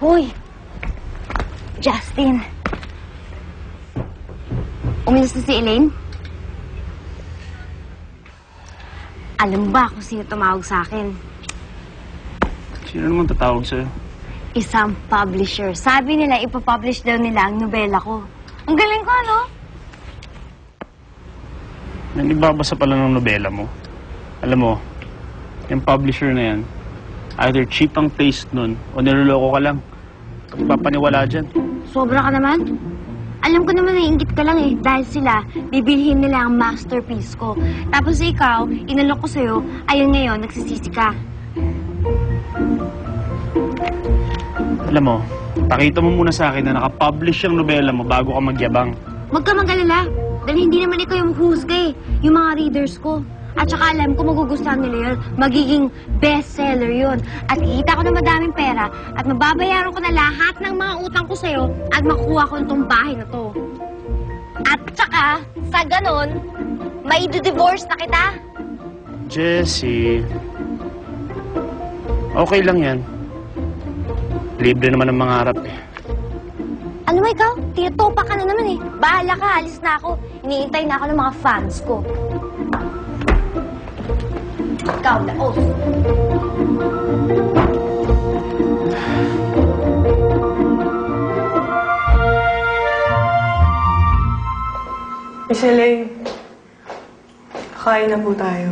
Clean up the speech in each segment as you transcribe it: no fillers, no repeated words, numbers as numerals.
Hoy! Justin! Umilis na si Elaine? Alam ba kung sino tumawag sa akin? Sino naman tatawag sa'yo? Isang publisher. Sabi nila, ipapublish daw nila ang nobela ko. Ang galing ko, ano? Nagbabasa pala ng nobela mo. Alam mo, yung publisher na yan, either cheap ang taste nun o niloloko ka lang. Papaniwala dyan. Sobra ka naman. Alam ko naman naiingit ka lang eh. Dahil sila, bibilhin nila ang masterpiece ko. Tapos ikaw, inalok ko sa'yo, ayun ngayon, nagsisisi ka. Alam mo, pakita mo muna sa akin na nakapublish yung nobela mo bago ka magyabang. Huwag ka mag-alala. Dahil hindi naman ikaw yung husga eh. Yung mga readers ko. At saka alam ko magugustuhan nila yun. Magiging bestseller yun. At kikita ko na madaming pera at mababayaran ko na lahat ng mga utang ko sa'yo at makuha ko itong bahay na to. At saka, sa ganon, maido-divorce na kita. Jessie, okay lang yan. Libre naman ang mangarap eh. Ano mo ikaw? Tinutopa ka na naman eh. Bahala ka, alis na ako. Iniintay na ako ng mga fans ko. Ikaw, laos. Miss Elaine, kakain na po tayo.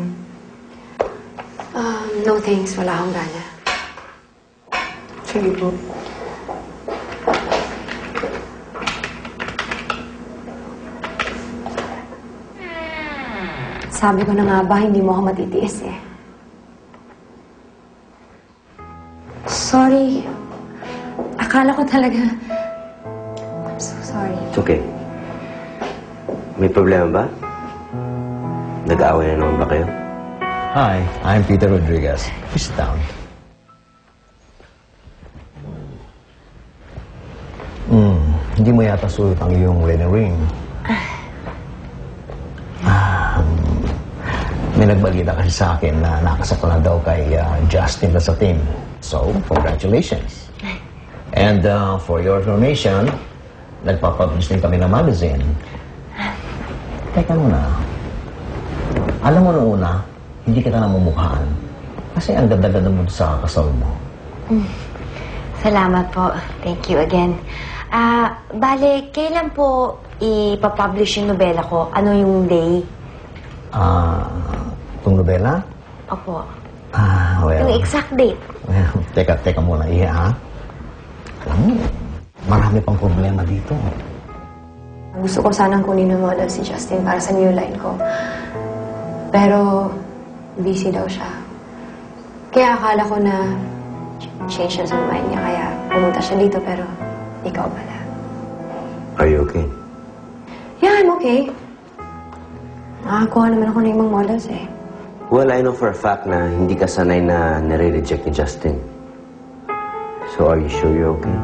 No thanks. Wala akong gana. Sige po. Sabi ko na nga ba, hindi mo ako matitiis eh. Sorry. Akala ko talaga... I'm so sorry. It's okay. May problema ba? Nag-aaway na naman ba kayo? Hi, I'm Peter Rodriguez. Please sit down. Hindi mo yata suot ang iyong wedding ring. May nagbalita kasi sa akin na nakasako na daw kay Justin Lasatin. So, congratulations. And for your information, nagpapublish din kami ng magazine. Teka muna. Alam mo nung una, hindi kita namumukhaan. Kasi ang ganda-ganda mo sa kasal mo. Salamat po. Thank you again. Bale, kailan po ipapublish yung nobela ko? Ano yung day? Itong nobela? Opo. Well... Yung exact date. Well, teka muna, Iha, ha? Alam mo, marami pang problema dito. Gusto ko sanang kunin ng model si Justin para sa new line ko. Pero, busy daw siya. Kaya akala ko na change siya sa mind niya, kaya pumunta siya dito, pero ikaw pala. Are you okay? Yeah, I'm okay. Nakakuha naman ako ng ibang models eh. Well, I know for a fact na hindi ka sanay na nare-reject ni Justin. So, are you sure you're okay?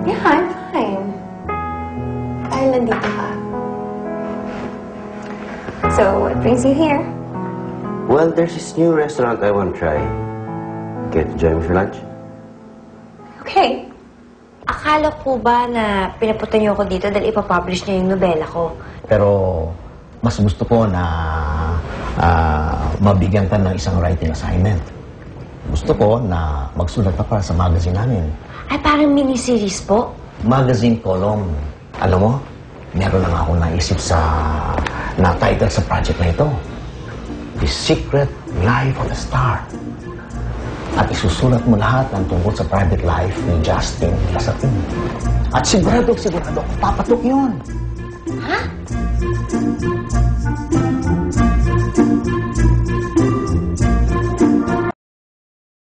Yeah, I'm fine. Dahil nandito ka. So, what brings you here? Well, there's this new restaurant I want to try. Care to join me for lunch? Okay. Akala ko ba na pinapunta niyo ako dito dahil ipapublish niya yung nobela ko? Pero, mas gusto ko na mabigyan ka ng isang writing assignment. Gusto ko na magsulat ka para sa magazine namin. Ay, parang miniseries po? Magazine column. Alam mo, meron na nga akong naisip na title sa project na ito. The Secret Life of a Star. At isusulat mo lahat ng tungkol sa private life ni Justin Lasatin. At sigurado, papatok yun. Ha?